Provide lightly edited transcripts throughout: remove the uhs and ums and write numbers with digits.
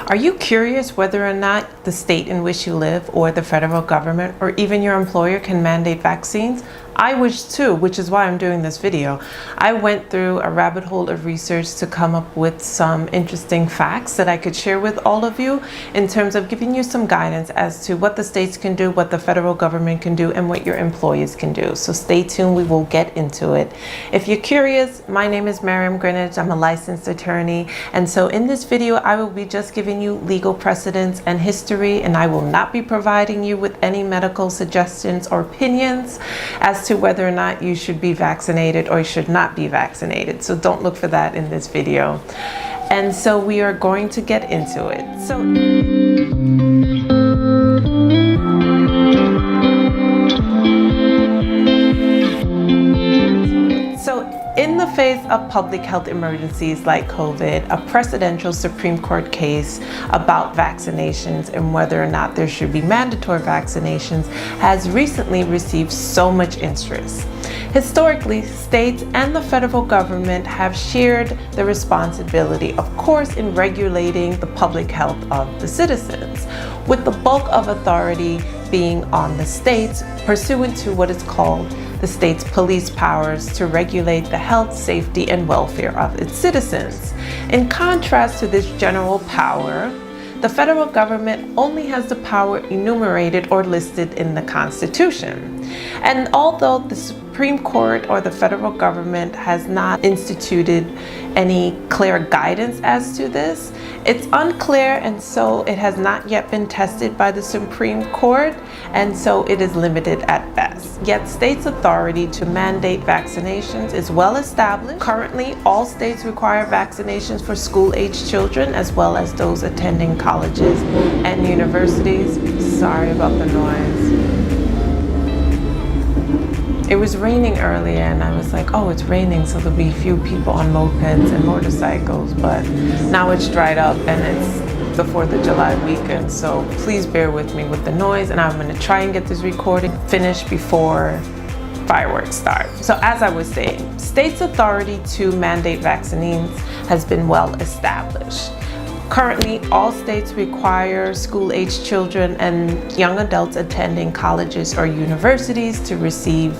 Are you curious whether or not the state in which you live or the federal government or even your employer can mandate vaccines? I wish too, which is why I'm doing this video. I went through a rabbit hole of research to come up with some interesting facts that I could share with all of you in terms of giving you some guidance as to what the states can do, what the federal government can do, and what your employees can do. So stay tuned, we will get into it. If you're curious, my name is Miriam Greenidge. I'm a licensed attorney. And so in this video, I will be just giving you legal precedents and history, and I will not be providing you with any medical suggestions or opinions as to whether or not you should be vaccinated or you should not be vaccinated. So don't look for that in this video. And so we are going to get into it. In the face of public health emergencies like COVID, a precedential Supreme Court case about vaccinations and whether or not there should be mandatory vaccinations has recently received so much interest. Historically, states and the federal government have shared the responsibility, of course, in regulating the public health of the citizens, with the bulk of authority being on the states pursuant to what is called the state's police powers to regulate the health, safety, and welfare of its citizens. In contrast to this general power, the federal government only has the power enumerated or listed in the Constitution. And although the Supreme Court or the federal government has not instituted any clear guidance as to this, it's unclear, and so it has not yet been tested by the Supreme Court, and so it is limited at best. Yet states' authority to mandate vaccinations is well established. Currently, all states require vaccinations for school-aged children as well as those attending colleges and universities. Sorry about the noise. It was raining earlier and I was like, oh, it's raining, so there'll be few people on mopeds and motorcycles, but now it's dried up and it's the 4th of July weekend, so please bear with me with the noise, and I'm gonna try and get this recording finished before fireworks start. So as I was saying, states' authority to mandate vaccines has been well established. Currently, all states require school-aged children and young adults attending colleges or universities to receive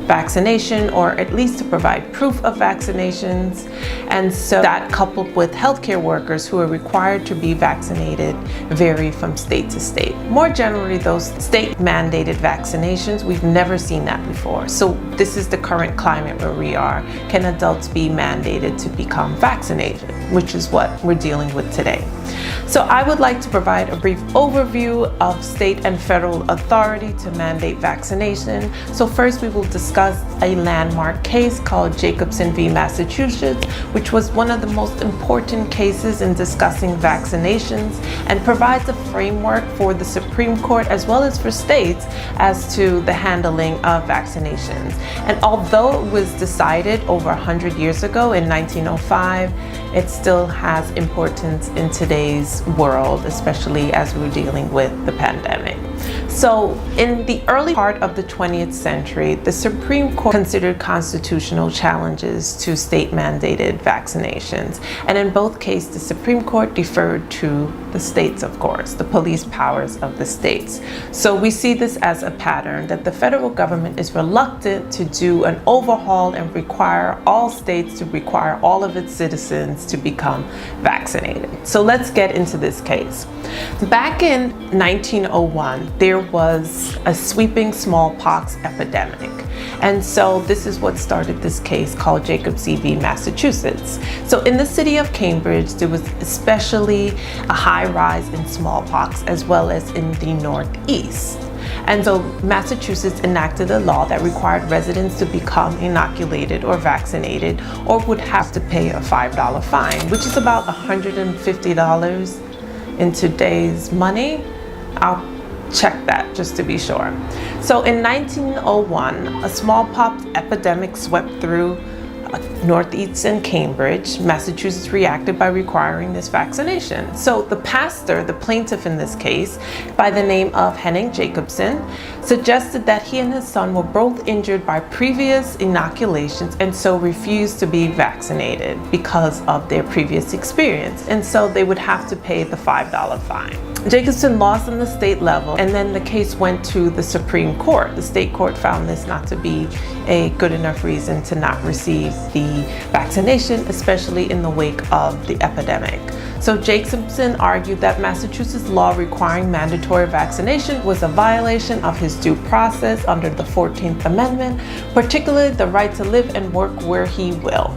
vaccination, or at least to provide proof of vaccinations. And so that, coupled with healthcare workers who are required to be vaccinated, vary from state to state. More generally, those state-mandated vaccinations, we've never seen that before. So this is the current climate where we are. Can adults be mandated to become vaccinated? Which is what we're dealing with today. So I would like to provide a brief overview of state and federal authority to mandate vaccination. So first we will discuss a landmark case called Jacobson V Massachusetts, which was one of the most important cases in discussing vaccinations and provides a framework for the Supreme Court as well as for states as to the handling of vaccinations. And although it was decided over 100 years ago in 1905, it still has importance in today's world, especially as we're dealing with the pandemic. So in the early part of the 20th century, the Supreme Court considered constitutional challenges to state-mandated vaccinations. And in both cases, the Supreme Court deferred to the states, of course, the police powers of the states. So we see this as a pattern that the federal government is reluctant to do an overhaul and require all states to require all of its citizens to become vaccinated. So let's get into this case. Back in 1901, there was a sweeping smallpox epidemic. And so this is what started this case called Jacobson V Massachusetts. So in the city of Cambridge, there was especially a high rise in smallpox as well as in the Northeast. And so Massachusetts enacted a law that required residents to become inoculated or vaccinated or would have to pay a $5 fine, which is about $150 in today's money. I'll check that just to be sure. So in 1901, a smallpox epidemic swept through Northeast and Cambridge, Massachusetts reacted by requiring this vaccination. So the pastor, the plaintiff in this case, by the name of Henning Jacobson, suggested that he and his son were both injured by previous inoculations and so refused to be vaccinated because of their previous experience. And so they would have to pay the $5 fine. Jacobson lost on the state level, and then the case went to the Supreme Court. The state court found this not to be a good enough reason to not receive the vaccination, especially in the wake of the epidemic. So Jacobson argued that Massachusetts law requiring mandatory vaccination was a violation of his due process under the 14th Amendment, particularly the right to live and work where he will.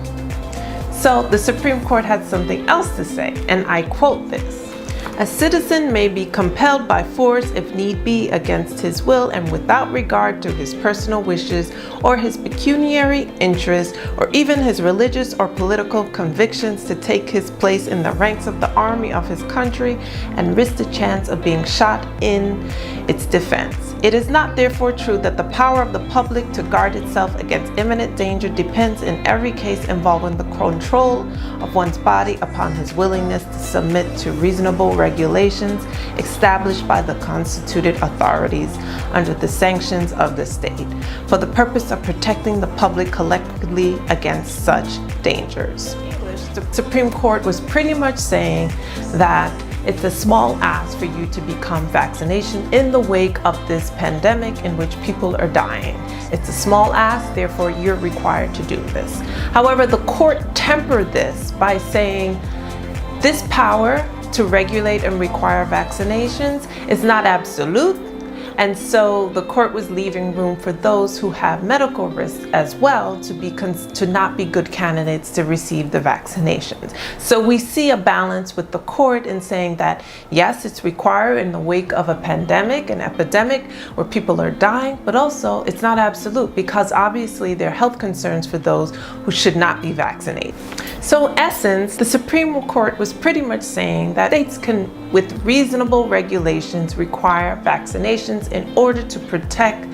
So the Supreme Court had something else to say, and I quote this: "A citizen may be compelled by force if need be against his will and without regard to his personal wishes or his pecuniary interests or even his religious or political convictions to take his place in the ranks of the army of his country and risk the chance of being shot in its defense. It is not therefore true that the power of the public to guard itself against imminent danger depends in every case involving the control of one's body upon his willingness to submit to reasonable regulations established by the constituted authorities under the sanctions of the state for the purpose of protecting the public collectively against such dangers." The Supreme Court was pretty much saying that it's a small ask for you to become vaccination in the wake of this pandemic in which people are dying. It's a small ask, therefore you're required to do this. However, the court tempered this by saying this power to regulate and require vaccinations is not absolute, and so the court was leaving room for those who have medical risks as well to not be good candidates to receive the vaccinations. So we see a balance with the court in saying that yes, it's required in the wake of a pandemic, an epidemic where people are dying, but also it's not absolute because obviously there are health concerns for those who should not be vaccinated. So in essence, the Supreme Court was pretty much saying that states can, with reasonable regulations, require vaccinations in order to protect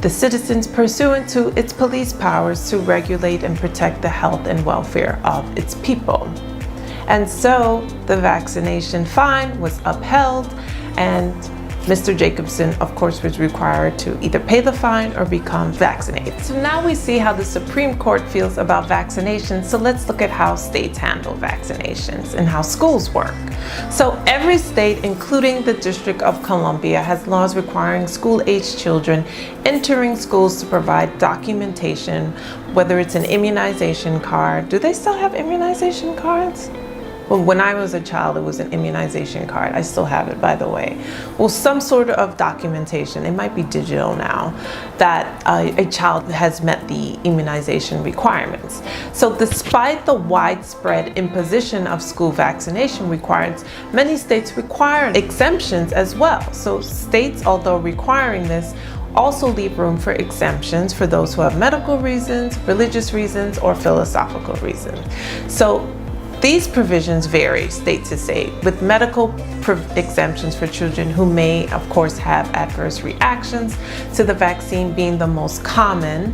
the citizens pursuant to its police powers to regulate and protect the health and welfare of its people. And so the vaccination fine was upheld, and Mr. Jacobson, of course, was required to either pay the fine or become vaccinated. So now we see how the Supreme Court feels about vaccinations. So let's look at how states handle vaccinations and how schools work. So every state, including the District of Columbia, has laws requiring school-aged children entering schools to provide documentation, whether it's an immunization card. Do they still have immunization cards? Well, when I was a child, it was an immunization card. I still have it, by the way. Well, some sort of documentation, it might be digital now, that a child has met the immunization requirements. So despite the widespread imposition of school vaccination requirements, many states require exemptions as well. So states, although requiring this, also leave room for exemptions for those who have medical reasons, religious reasons, or philosophical reasons. So these provisions vary state to state, with medical exemptions for children who may, of course, have adverse reactions to the vaccine being the most common,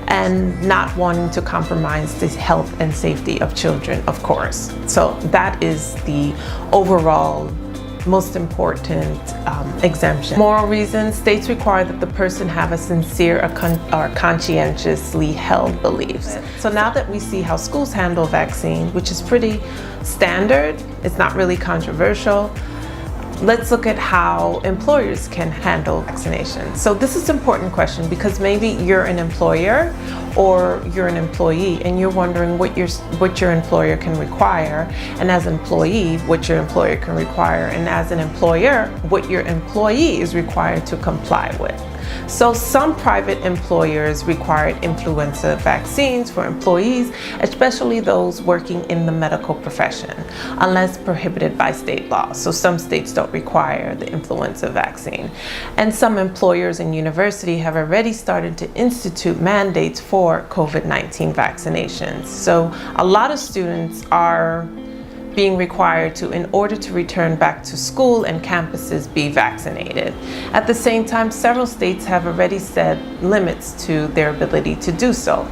and not wanting to compromise the health and safety of children, of course. So that is the overall most important exemption. Moral reasons, states require that the person have a sincere or conscientiously held beliefs. So now that we see how schools handle vaccine, which is pretty standard, it's not really controversial, let's look at how employers can handle vaccination. So this is an important question because maybe you're an employer or you're an employee and you're wondering what your employer can require, and as an employee, what your employer can require, and as an employer, what your employee is required to comply with. So some private employers require influenza vaccines for employees, especially those working in the medical profession, unless prohibited by state law. So some states don't require the influenza vaccine. And some employers and universities have already started to institute mandates for COVID-19 vaccinations. So a lot of students are being required to, in order to return back to school and campuses, be vaccinated. At the same time, several states have already set limits to their ability to do so.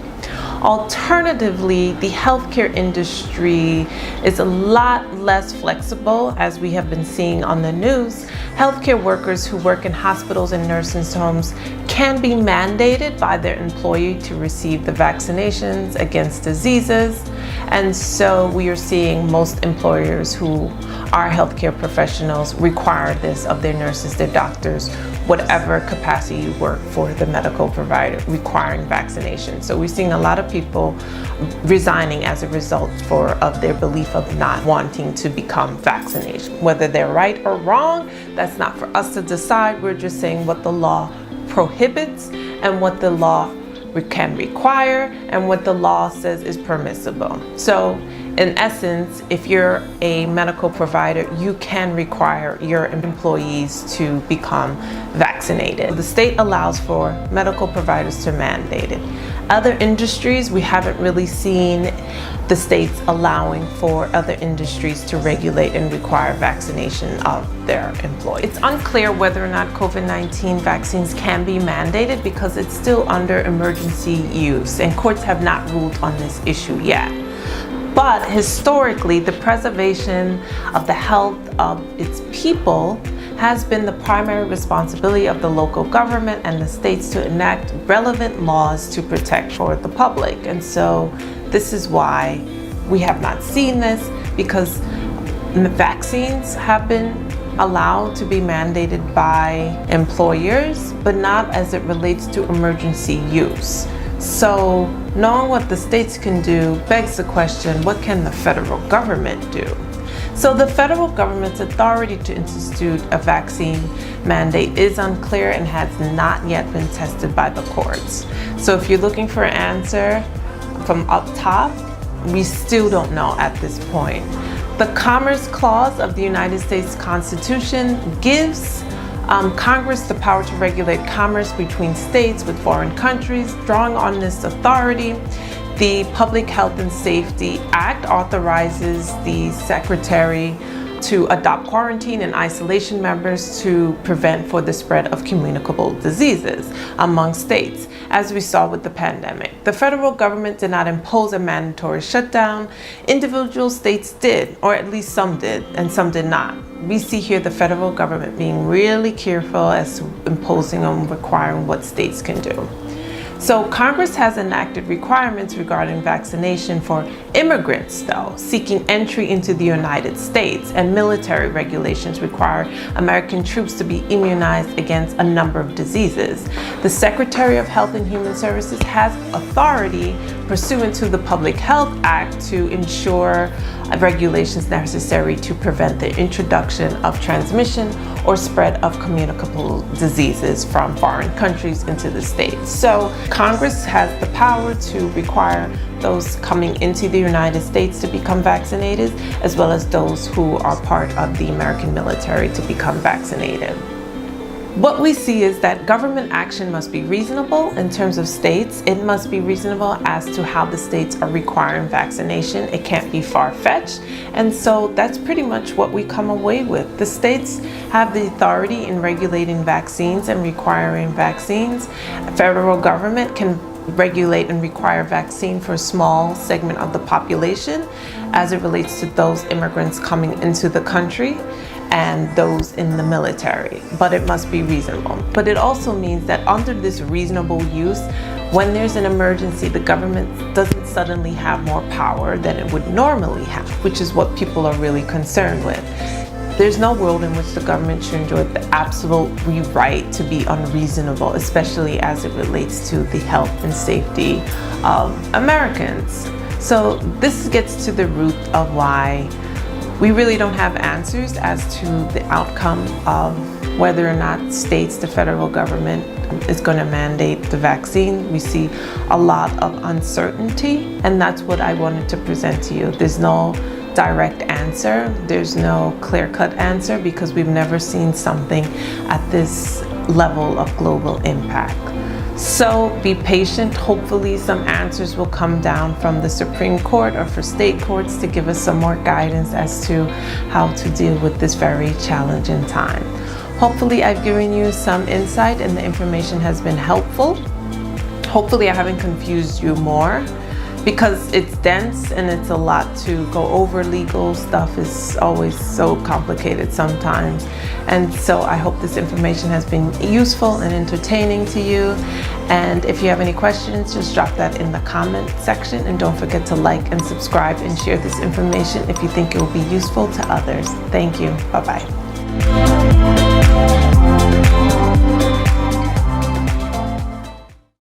Alternatively, the healthcare industry is a lot less flexible, as we have been seeing on the news. Healthcare workers who work in hospitals and nursing homes can be mandated by their employer to receive the vaccinations against diseases. And so we are seeing most employers who are healthcare professionals require this of their nurses, their doctors, whatever capacity you work for the medical provider, requiring vaccination. So we're seeing a lot of people resigning as a result of their belief of not wanting to become vaccinated. Whether they're right or wrong, that's not for us to decide. We're just saying what the law prohibits and what the law can require and what the law says is permissible. So in essence, if you're a medical provider, you can require your employees to become vaccinated. The state allows for medical providers to mandate it. Other industries, we haven't really seen the states allowing for other industries to regulate and require vaccination of their employees. It's unclear whether or not COVID-19 vaccines can be mandated because it's still under emergency use, and courts have not ruled on this issue yet. But historically, the preservation of the health of its people has been the primary responsibility of the local government and the states to enact relevant laws to protect for the public. And so this is why we have not seen this, because vaccines have been allowed to be mandated by employers, but not as it relates to emergency use. So knowing what the states can do begs the question, what can the federal government do? So the federal government's authority to institute a vaccine mandate is unclear and has not yet been tested by the courts. So if you're looking for an answer from up top, we still don't know at this point. The Commerce Clause of the United States Constitution gives Congress the power to regulate commerce between states with foreign countries. Drawing on this authority, the Public Health and Safety Act authorizes the Secretary to adopt quarantine and isolation measures to prevent for the spread of communicable diseases among states, as we saw with the pandemic. The federal government did not impose a mandatory shutdown. Individual states did, or at least some did, and some did not. We see here the federal government being really careful as to imposing and requiring what states can do. So Congress has enacted requirements regarding vaccination for immigrants, though, seeking entry into the United States, and military regulations require American troops to be immunized against a number of diseases. The Secretary of Health and Human Services has authority pursuant to the Public Health Act to ensure regulations necessary to prevent the introduction of transmission or spread of communicable diseases from foreign countries into the states. So Congress has the power to require those coming into the United States to become vaccinated, as well as those who are part of the American military to become vaccinated. What we see is that government action must be reasonable in terms of states. It must be reasonable as to how the states are requiring vaccination. It can't be far-fetched. And so that's pretty much what we come away with. The states have the authority in regulating vaccines and requiring vaccines. The federal government can regulate and require vaccine for a small segment of the population as it relates to those immigrants coming into the country and those in the military, but it must be reasonable. But it also means that under this reasonable use, when there's an emergency, the government doesn't suddenly have more power than it would normally have, which is what people are really concerned with. There's no world in which the government should enjoy the absolute right to be unreasonable, especially as it relates to the health and safety of Americans. So this gets to the root of why we really don't have answers as to the outcome of whether or not states, the federal government, is going to mandate the vaccine. We see a lot of uncertainty, and that's what I wanted to present to you. There's no direct answer. There's no clear-cut answer because we've never seen something at this level of global impact. So be patient. Hopefully some answers will come down from the Supreme Court or for state courts to give us some more guidance as to how to deal with this very challenging time. Hopefully I've given you some insight and the information has been helpful. Hopefully I haven't confused you more, because it's dense and it's a lot to go over. Legal stuff is always so complicated sometimes. And so I hope this information has been useful and entertaining to you. And if you have any questions, just drop that in the comment section. And don't forget to like and subscribe and share this information if you think it will be useful to others. Thank you. Bye-bye.